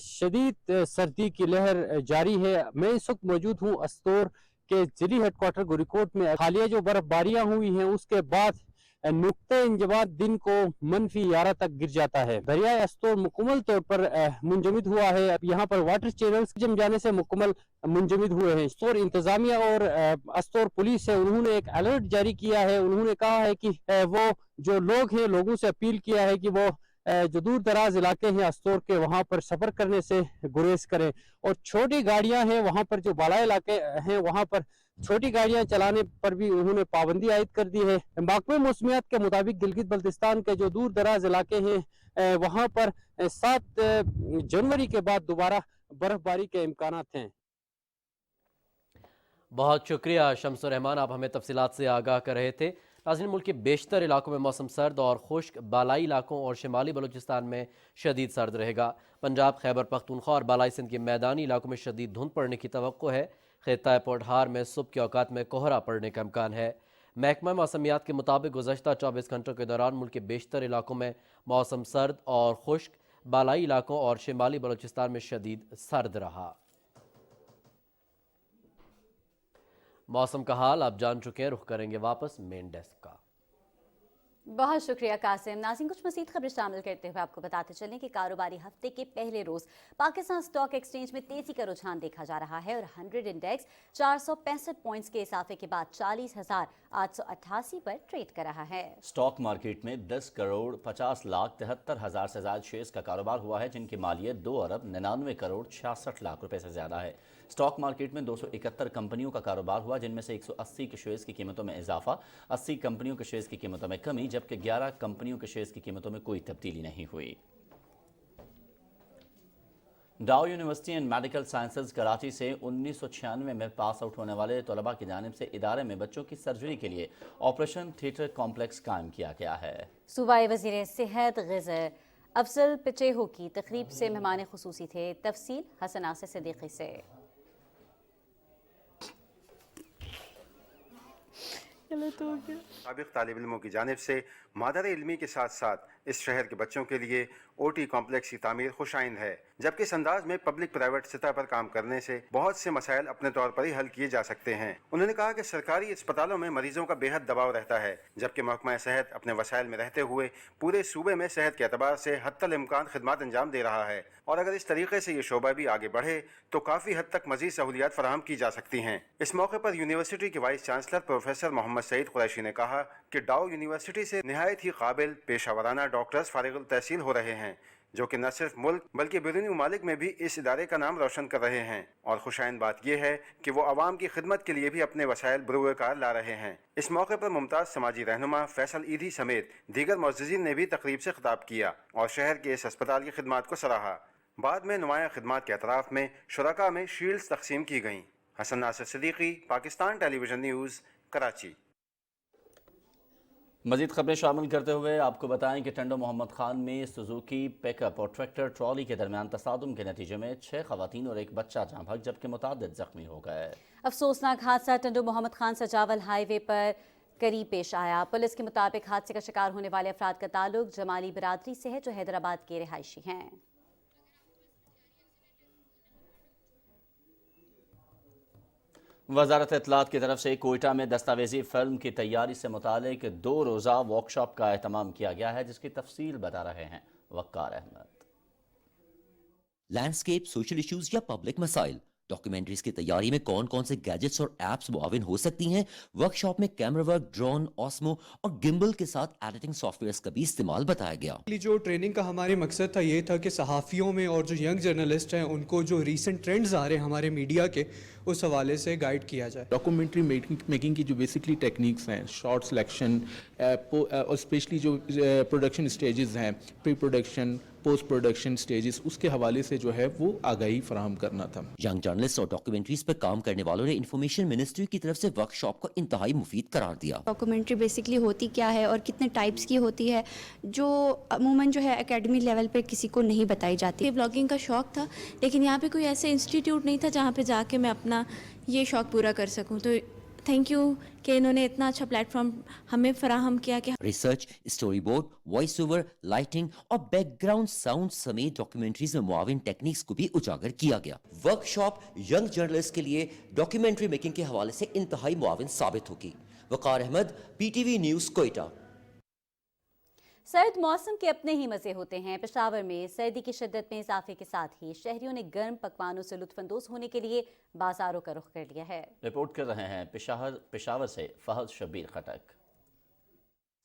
शदीद सर्दी की लहर जारी है। मैं इस वक्त मौजूद हूँ अस्तोर के जिली हेडक्वार्टर गुरीकोट में। हालिया जो बर्फबारियां हुई हैं उसके बाद नुक्ते इंजमात दिन को -11 तक गिर जाता है। दरियाए अस्तोर मुकम्मल तौर पर मुंजमद हुआ है। अब यहाँ पर वाटर चैनल्स जम जाने से मुकम्मल मुंजमद हुए हैं। अस्तोर इंतजामिया और अस्तोर पुलिस है, उन्होंने एक अलर्ट जारी किया है। उन्होंने कहा है कि वो जो लोग हैं, लोगों से अपील किया है कि वो जो दूर दराज इलाके हैं अस्तोर के, वहाँ पर सफर करने से गुरेज करें। और छोटी गाड़ियाँ हैं वहाँ पर, जो बाला इलाके हैं वहाँ पर छोटी गाड़ियां चलाने पर भी उन्होंने पाबंदी आयद कर दी है। महकमे मौसमियात के मुताबिक गिलगित बल्तिस्तान के जो दूर दराज इलाके हैं वहाँ पर 7 जनवरी के बाद दोबारा बर्फबारी के इम्कानात हैं। बहुत शुक्रिया शम्सुर रहमान, आप हमें तफसीलात से आगाह कर रहे थे। नाज़रीन, मुल्क के बेशतर इलाकों में मौसम सर्द और खुश्क, बालाई इलाकों और शिमाली बलूचिस्तान में शदीद सर्द रहेगा। पंजाब, खैबर पख्तूनख्वा और बालाई सिंध के मैदानी इलाकों में शदीद धुंध पड़ने की तवक्को है। खित्ता पोठहार में सुबह के औकात में कोहरा पड़ने का इम्कान है। महकमा मौसमियात के मुताबिक गुज़श्ता 24 घंटों के दौरान मुल्क के बेशतर इलाकों में मौसम सर्द और खुश्क, बालाई इलाकों और शिमाली बलूचिस्तान में शदीद सर्द रहा। मौसम का हाल आप जान चुके हैं, रुख करेंगे वापस मेन डेस्क का। बहुत शुक्रिया कासिम। नाज़रीन, कुछ मज़ीद खबरें शामिल करते हुए आपको बताते चलें कि कारोबारी हफ्ते के पहले रोज़ पाकिस्तान स्टॉक एक्सचेंज में तेज़ी का रुझान देखा जा रहा है और 100 इंडेक्स 465 पॉइंट्स के इजाफे के बाद 40,888 पर ट्रेड कर रहा है। स्टॉक मार्केट में 10 करोड़ 50 लाख 73 हज़ार से ज़्यादा शेयर्स का कारोबार हुआ है, जिनकी मालियत 2 अरब 99 करोड़ 66 लाख रुपए से ज़्यादा है। स्टॉक मार्केट में 271 कंपनियों का कारोबार हुआ, जिनमें से 180 के शेयर्स की कीमतों में इजाफा, 80 कंपनियों के शेयर्स की कीमतों में कमी, जबकि 11 कंपनियों के शेयर्स की कीमतों में कोई तब्दीली नहीं हुई। डाउ university and medical sciences Karachi से 1996 में पास आउट होने वाले तलबा की जानिब से इदारे में बच्चों की सर्जरी के लिए ऑपरेशन थिएटर कॉम्प्लेक्स कायम किया गया है। सूबाई वज़ीर सेहत ग़ज़र अफजल पिचेहो की तकरीब से मेहमान खुसूसी थे। तफसील हसन आसिर सिद्दीकी से। साबिक़ तालिब इल्मों की जानिब से मादर इल्मी के साथ साथ इस शहर के बच्चों के लिए OT कॉम्प्लेक्स की तामीर खुशाइंद है, जबकि इस अंदाज में पब्लिक प्राइवेट सतह पर काम करने से बहुत से मसाइल अपने तौर पर ही हल किए जा सकते हैं। उन्होंने कहा कि सरकारी अस्पतालों में मरीजों का बेहद दबाव रहता है, जबकि महकमा सेहत अपने वसाइल में रहते हुए पूरे सूबे में सेहत के एतबार से हद्दल इम्कान खिदमत अंजाम दे रहा है, और अगर इस तरीके से ये शोबा भी आगे बढ़े तो काफ़ी हद तक मजीद सहूलियात फराहम की जा सकती हैं। इस मौके पर यूनिवर्सिटी के vice chancellor professor Mohammad Saeed Qureshi ने कहा कि डाउ यूनिवर्सिटी से निहायत ही काबिल पेशावराना डॉक्टर्स फारिगुल तहसील हो रहे हैं, जो कि न सिर्फ मुल्क बल्कि बैरूनी ममालिक में भी इस इदारे का नाम रोशन कर रहे हैं। और खुशाइन बात यह है कि वो आवाम की खिदमत के लिए भी अपने वसाइल बरूए कार ला रहे हैं। इस मौके पर मुमताज़ समाजी रहनुमा फैसल ईदी समेत दीगर मुअज़्ज़िज़ीन ने भी तकरीब से खिताब किया और शहर के इस अस्पताल की खिदमत को सराहा। बाद में नुमाया खिदमत के अतराफ में शुरका में शील्ड्स तकसीम की गईं। Hasan Nasir Siddiqui, Pakistan television news, Karachi. मजीद खबरें शामिल करते हुए आपको बताएं कि टंडो मोहम्मद खान में सुजुकी पिकअप और ट्रैक्टर ट्रॉली के दरमियान तसादुम के नतीजे में 6 खवातीन और एक बच्चा जाँ बहक, जबकि मुतादिद जख्मी हो गए। अफसोसनाक हादसा टंडो मोहम्मद खान सजावल हाईवे पर करीब पेश आया। पुलिस के मुताबिक हादसे का शिकार होने वाले अफराद का ताल्लुक जमाली बिरादरी से है, जो हैदराबाद के रिहायशी हैं। वजारत इत्तलात की तरफ से कोयटा में दस्तावेजी फिल्म की तैयारी से मुतालिक 2 रोज़ा वर्कशॉप का एहतमाम किया गया है, जिसकी तफसील बता रहे हैं वक्कार अहमद। लैंडस्केप, सोशल इश्यूज या पब्लिक मसाइल, डॉक्यूमेंट्रीज की तैयारी में कौन कौन से गैजेट्स और एप्स मुआविन हो सकती हैं। वर्कशॉप में कैमरा वर्क, ड्रोन, ऑस्मो और गिम्बल के साथ एडिटिंग सॉफ्टवेयर्स का भी इस्तेमाल बताया गया। जो ट्रेनिंग का हमारे मकसद था ये था कि सहाफ़ियों में और जो यंग जर्नलिस्ट हैं उनको जो रीसेंट ट्रेंड्स आ रहे हैं हमारे मीडिया के, उस हवाले से गाइड किया जाए। डॉक्यूमेंट्री मेकिंग की जो बेसिकली टेक्निक्स हैं, शॉर्ट सिलेक्शन और स्पेशली जो प्रोडक्शन स्टेजेस हैं, pre production, post production stages, उसके हवाले से जो है वो आगाही फराहम करना था। यंग जर्नलिस्ट और डॉक्यूमेंट्रीज पर काम करने वालों ने इंफॉर्मेशन मिनिस्ट्री की तरफ से वर्कशॉप को इंतहाई मुफीद करार दिया। डॉक्यूमेंट्री बेसिकली होती क्या है और कितने टाइप्स की होती है, जो अमूमन जो है एकेडमी लेवल पे किसी को नहीं बताई जाती। ब्लॉगिंग का शौक था, लेकिन यहाँ पे कोई ऐसे इंस्टीट्यूट नहीं था जहाँ पे जाके मैं अपना ये शौक पूरा कर सकूँ। तो थैंक यू कि इन्होंने इतना अच्छा प्लेटफॉर्म हमें फराहम किया कि research, story board, voice over, lighting और बैकग्राउंड साउंड समेत डॉक्यूमेंट्रीज में मुआविन टेक्निक्स को भी उजागर किया गया। वर्कशॉप यंग जर्नलिस्ट के लिए डॉक्यूमेंट्री मेकिंग के हवाले से इंतहाई मुआविन साबित होगी। वकार अहमद, PTV न्यूज़, कोयटा। सर्द मौसम के अपने ही मज़े होते हैं। पेशावर में सर्दी की शिद्दत में इजाफे के साथ ही शहरियों ने गर्म पकवानों से लुत्फानंदोज होने के लिए बाजारों का रुख कर लिया है। रिपोर्ट कर रहे हैं पेशावर से फहद शबीर खटक।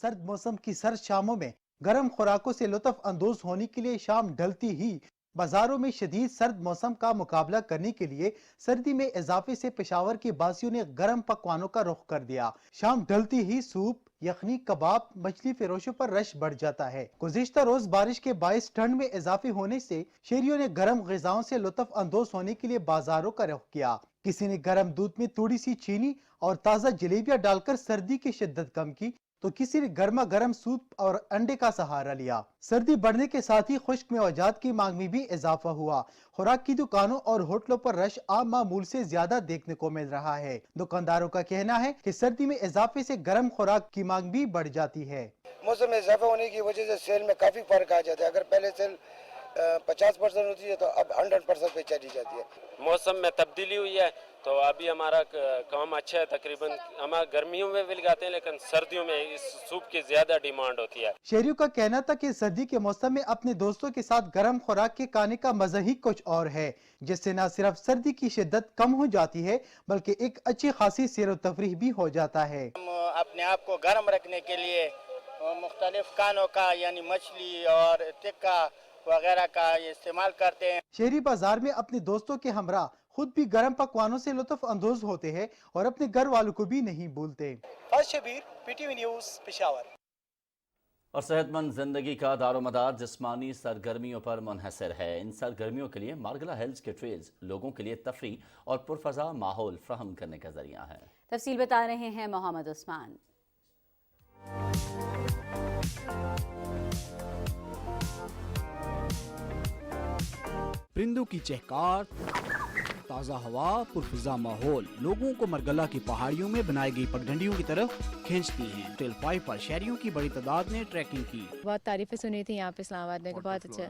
सर्द मौसम की सर्द शामों में गर्म खुराकों से लुत्फ अंदोज होने के लिए शाम ढलती ही बाजारों में शदीद सर्द मौसम का मुकाबला करने के लिए सर्दी में इजाफे से पेशावर के बासियों ने गर्म पकवानों का रुख कर दिया। शाम ढलती ही सूप, यखनी, कबाब, मछली फरोशों पर रश बढ़ जाता है। गुज़िश्ता रोज बारिश के बायस ठंड में इजाफे होने से शहरियों ने गर्म ग़िज़ाओं से लुत्फ अंदोज होने के लिए बाजारों का रुख किया। किसी ने गर्म दूध में थोड़ी सी चीनी और ताज़ा जलेबियां डालकर सर्दी की शिद्दत कम की, तो किसी ने गर्मा गर्म सूप और अंडे का सहारा लिया। सर्दी बढ़ने के साथ ही खुश्क मेवाजात की मांग में भी इजाफा हुआ। खुराक की दुकानों और होटलों पर रश आम मामूल से ज्यादा देखने को मिल रहा है। दुकानदारों का कहना है कि सर्दी में इजाफे से गर्म खुराक की मांग भी बढ़ जाती है। मौसम में इजाफा होने की वजह से सेल में काफी फर्क आ जाता है। अगर पहले सेल 50% होती है तो अब 100% पे चली जाती है। मौसम में तब्दीली हुई है तो अभी हमारा काम अच्छा है। तकरीबन हम गर्मियों में भी लगाते हैं लेकिन सर्दियों में इस सूप की ज्यादा डिमांड होती है। शहरियों का कहना था कि सर्दी के मौसम में अपने दोस्तों के साथ गर्म खुराक के खाने का मजा ही कुछ और है, जिससे न सिर्फ सर्दी की शिद्दत कम हो जाती है बल्कि एक अच्छी खासी सैर तफरीह भी हो जाता है। हम अपने आप को गर्म रखने के लिए मुख्तलिफ खानों का यानी मछली और टिक्का वगैरह का इस्तेमाल करते हैं। शहरी बाजार में अपने दोस्तों के हमरा खुद भी गर्म पकवानों से लुत्फ अंदोज होते हैं और अपने घर वालों को भी नहीं भूलते। Shabbir, PTV news, Peshawar. और सेहतमंद जिंदगी का दारोमदार जिस्मानी सरगर्मियों पर मुनहसर है। इन सरगर्मियों के लिए मार्गला हिल्स के ट्रेल्स लोगों के लिए तफरी और पुरफजा माहौल फ्राहम करने का जरिया है। तफसील बता रहे हैं मोहम्मद उस्मान। परिंदों की चहकार, ताज़ा हवा, पुरफिजा माहौल लोगों को मरगला की पहाड़ियों में बनाई गई पगडंडियों की तरफ खींचती हैं। ट्रेल 5 पर शहरियों की बड़ी तादाद ने ट्रैकिंग की। बहुत तारीफें सुनी थी यहाँ पे इस्लामाबाद में, बहुत अच्छा,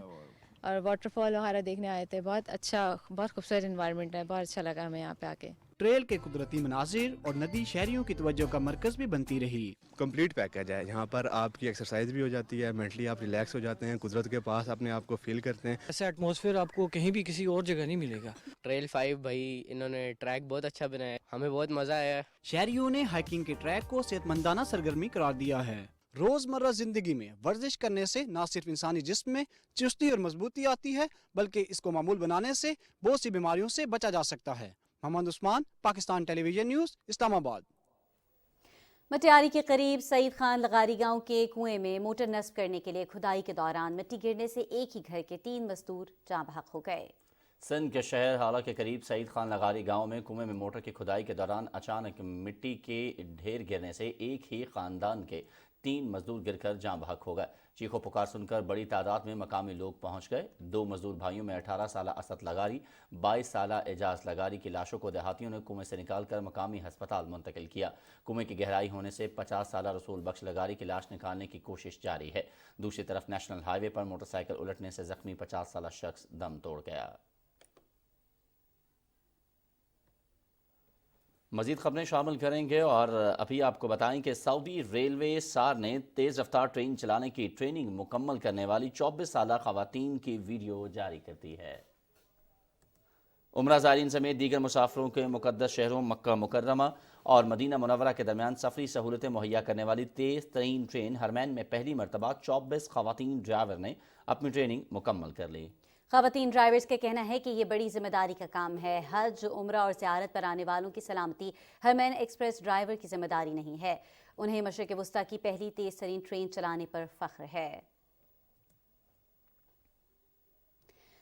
और वाटरफॉल वगैरह देखने आए थे। बहुत अच्छा, बहुत खूबसूरत एनवायरनमेंट है, बहुत अच्छा लगा हमें यहाँ पे आके। ट्रेल के कुदरती मनाजिर और नदी शहरियों की तवज्जो का मरकज भी बनती रही। कंप्लीट पैकेज है, यहाँ पर आपकी एक्सरसाइज भी हो जाती है, मेंटली आप रिलैक्स हो जाते हैं, कुदरत के पास अपने आप को फील करते हैं। ऐसा एटमॉस्फेयर आपको कहीं भी किसी और जगह नहीं मिलेगा। ट्रेल 5 भाई इन्होंने ट्रैक बहुत अच्छा बनाया, हमें बहुत मजा आया। शहरियों ने हाइकिंग के ट्रैक को सेहतमंदाना सरगर्मी करार दिया है। रोजमर्रा जिंदगी में वर्जिश करने से न सिर्फ इंसानी जिस्म में चुस्ती और मजबूती आती है बल्कि इसको मामूल बनाने से बहुत सी बीमारियों से बचा जा सकता है। Mohammad Usman, Pakistan television news, Islamabad. मटियारी के करीब सईद खान लगारी गांव के कुएं में मोटर नस्ब करने के लिए खुदाई के दौरान मिट्टी गिरने से एक ही घर के 3 मजदूर जाँ बहक हो गए। सिंध के शहर हाला के करीब सईद खान लगारी गांव में कुएं में मोटर की खुदाई के दौरान अचानक मिट्टी के ढेर गिरने से एक ही खानदान के 3 मजदूर गिरकर जाँ बहक हो गए। चीखों पुकार सुनकर बड़ी तादाद में मकामी लोग पहुंच गए। 2 मजदूर भाइयों में 18 साल असद लगारी, 22 साल एजाज लगारी की लाशों को देहातियों ने कुएं से निकालकर मकामी अस्पताल मुंतकिल किया। कुएं की गहराई होने से 50 साल रसूल बख्श लगारी की लाश निकालने की कोशिश जारी है। दूसरी तरफ नेशनल हाईवे पर मोटरसाइकिल उलटने से जख्मी 50 साल शख्स दम तोड़ गया। मज़ीद खबरें शामिल करेंगे और अभी आपको बताएं कि सऊदी रेलवे सार ने तेज़ रफ्तार ट्रेन चलाने की ट्रेनिंग मुकम्मल करने वाली 24 साल ख़वातीन की वीडियो जारी कर दी है। उम्रा ज़ायरीन समेत दीगर मुसाफिरों के मुक़द्दस शहरों मक्का मुकर्रमा और मदीना मुनव्वरा के दरमियान सफरी सहूलतें मुहैया करने वाली तेज़ तरीन ट्रेन हरमैन में पहली मरतबा 24 ख़वातीन ड्राइवर ने अपनी ट्रेनिंग मुकम्मल कर ली। ख़वातीन ड्राइवर्स का कहना है कि ये बड़ी जिम्मेदारी का काम है। हज, उम्रा और ज़ियारत पर आने वालों की सलामती हरमैन एक्सप्रेस ड्राइवर की जिम्मेदारी नहीं है। उन्हें मशरिक़ वस्ता की पहली तेज़ तरीन ट्रेन चलाने पर फ़ख्र है।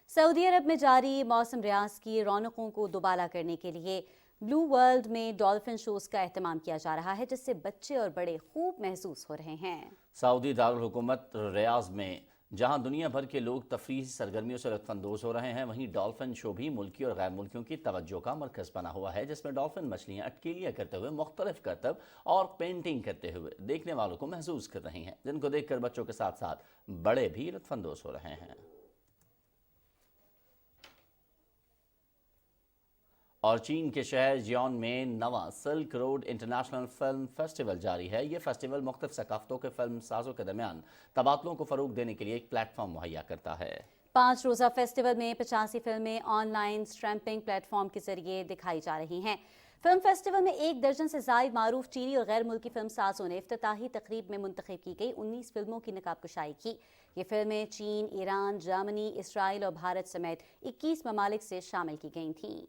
सऊदी अरब में जारी मौसम रियाज की रौनकों को दोबाला करने के लिए ब्लू वर्ल्ड में डॉल्फिन शोज़ का एहतमाम किया जा रहा है, जिससे बच्चे और बड़े खूब महसूस हो रहे हैं। सऊदी दारुल हुकूमत रियाज में जहां दुनिया भर के लोग तफरीही सरगर्मियों से लुत्फ़अंदोज़ हो रहे हैं, वहीं डॉल्फिन शो भी मुल्की और गैर मुल्कियों की तवज्जो का मरकज़ बना हुआ है, जिसमें डॉल्फिन मछलियां अटकेलियाँ करते हुए मुख्तलिफ करतब और पेंटिंग करते हुए देखने वालों को महसूस कर रही हैं, जिनको देखकर बच्चों के साथ साथ बड़े भी लुत्फ़अंदोज़ हो रहे हैं। और चीन के शहर जियोन में नवा silk road international film festival जारी है। ये फेस्टिवल मुख्तलिफ सकाफ़तों के फिल्म साजों के दरमियान तबादलों को फ़रोग देने के लिए एक प्लेटफॉर्म मुहैया करता है। 5 रोज़ा फेस्टिवल में 85 फिल्में ऑनलाइन स्ट्रीमिंग प्लेटफॉर्म के जरिए दिखाई जा रही हैं। फिल्म फेस्टिवल में 1 दर्जन से ज़ायद मारूफ चीनी और गैर मुल्की फिल्म साजों ने इफ्तिताही तकरीब में मुंतखब की गई 19 फिल्मों की नकाबकुशाई की। ये फिल्में चीन, ईरान, जर्मनी, इसराइल और भारत समेत 21 ममालिक से शामिल की गई थीं।